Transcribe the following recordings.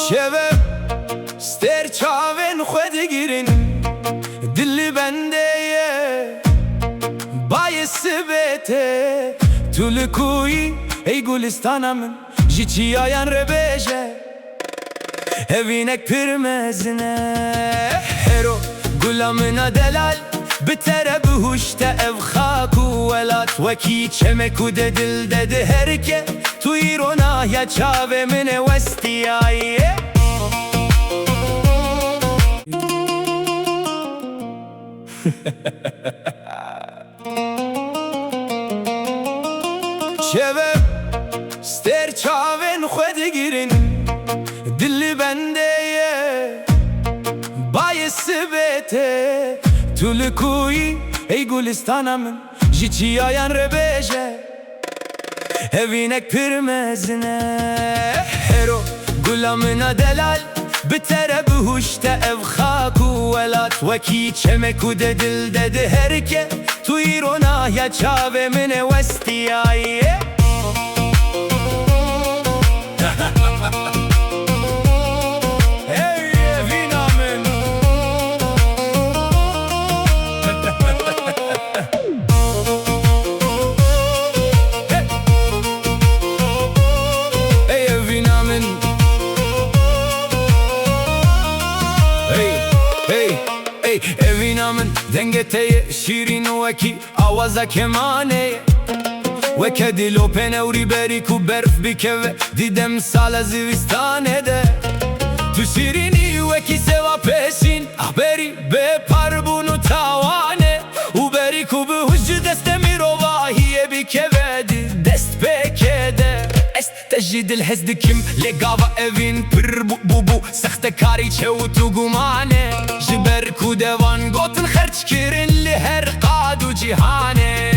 شباب ستر چاوین خود گیرین دل بنده باعث بته طول کوی ای گلستانم جی چی آیان ربیجه هوینک پرمزنه هرو گلامنا دلال بتره بهشت اف خاک و ولات وکی چمکو ده دل ده هرکه توی رونا یا چاوه من وستی آیه شباب ستر چاوین خود گیرین دل بنده باعث بته طول کوی ای گلستانم جی چی آیان ربیجه هوینک پرمزنه هرو گلامنا دلال بتره بهشت اف خاک و ولات وکی چمکو ده دل ده هرکه توی رونا یا چاوه من وستی آیه evinamen dengete şirin veki avaza kemane ve kedi lopene uri beri ku berf bikeve didem sala zivistane de tu şirini veki seva peşin haberi be parbunu tavane u beri ku bu hücü destemirova hiye bikeve dest pekede تجديد الحزد كم لقابة evin پر بو سختكاري چوتو گمانه جبركو دوان گوتن خرچ کرن لهر قادو جهانه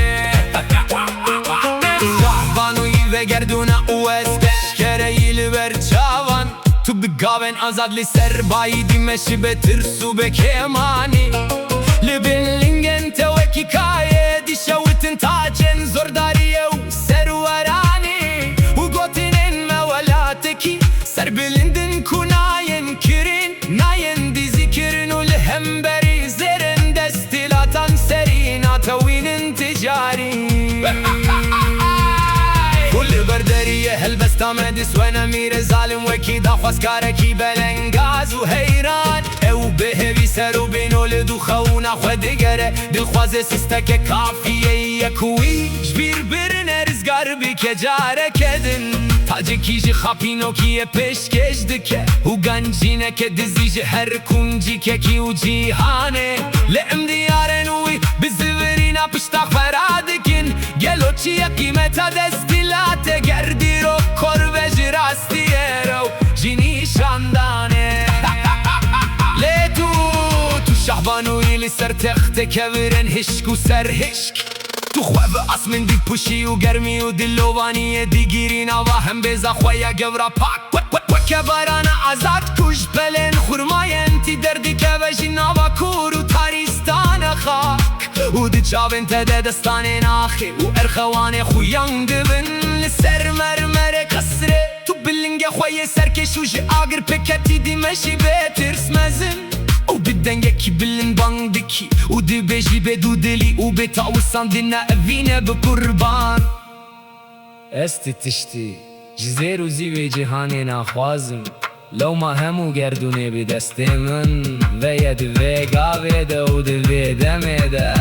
صحبانوی و گردونه وستشکره لبر چاوان تو بگاون آزاد لی سربایی دیمشی بتر سو بکمانی لبن لنگن توکی کایه دی شوتن تاچن زرداریه و سرورانی سر بلندن کو ناین کرین ناین دی ذکرن و لهم بری زرن دستیلاتان سرین آتوینن تجاری کل بردریه هلبستا مدس و نمیر ظالم وکی دا خواستکارکی بلنگاز و حیران او به هوی سر و بینول دو خونا خودگره دلخواز سیستک کافیه یکوی جبیر برن رزگار بی که جاره کدن تاجه کیجی خاپینو کیه پیشکش دکه و گنجینه که دزیجه هر کنجی که کیو جیهانه لعم دیارنوی بزورینا پشتا فرادکن گلو چیه قیمتا دستیلاته گردی رو کروج راستیه رو جینی شاندانه تو شعبانوی لسر تخت کورن هشک و سر هشک تو خواب اسمن دی پوشی و گرمی و دلوانی دیگیرین و هم بیزا خویا گورا پاک وکه بارانا ازاد کش بلن خورمای انتی دردی که بجینا و کور و تاریستان خاک و دی چاوین تده دستان ناخی و ارخوان خویان دبن لسر مرمر قصره تو بلنگ خوی سرکش و جی آگر پکتی دی مشی بترس مزن او بدنگه کی بلن باندکی او دی بیجی بدو دلی او بتاوسان دینا اوینه بقربان استی تشتی جزیر و زیوی جهانی ناخوازم لو ما همو گردونه به دست من و ید و گاوه ده و ده دمه ده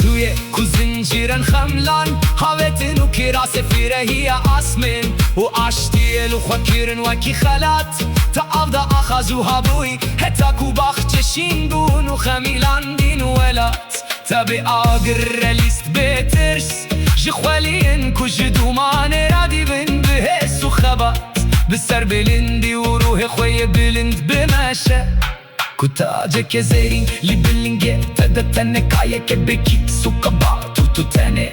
توی کو زنجیرن خملان هاوتن و کی راس فیرهی آسمن و آشتیل و خوکیرن و کی خلات تا آفدا آخازو هابوی حتا کو باخچشین بون و خمیلان دین و ولات تا به آگر لیست بترس جخوالین کو جدومان رادی بن بهس و خبات بسر بلندی و روح خوی بلند بمشه کتاجه که زیرین لی بلنگه تده تنه کایه که بکی سوکا با تو تنه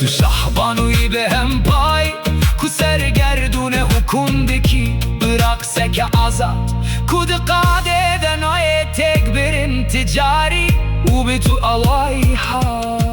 تو شحبانوی به هم پای کو سرگردونه حکوندکی براق سکه آزاد کود قاده دنای تک برن تجاری و به تو آلای ها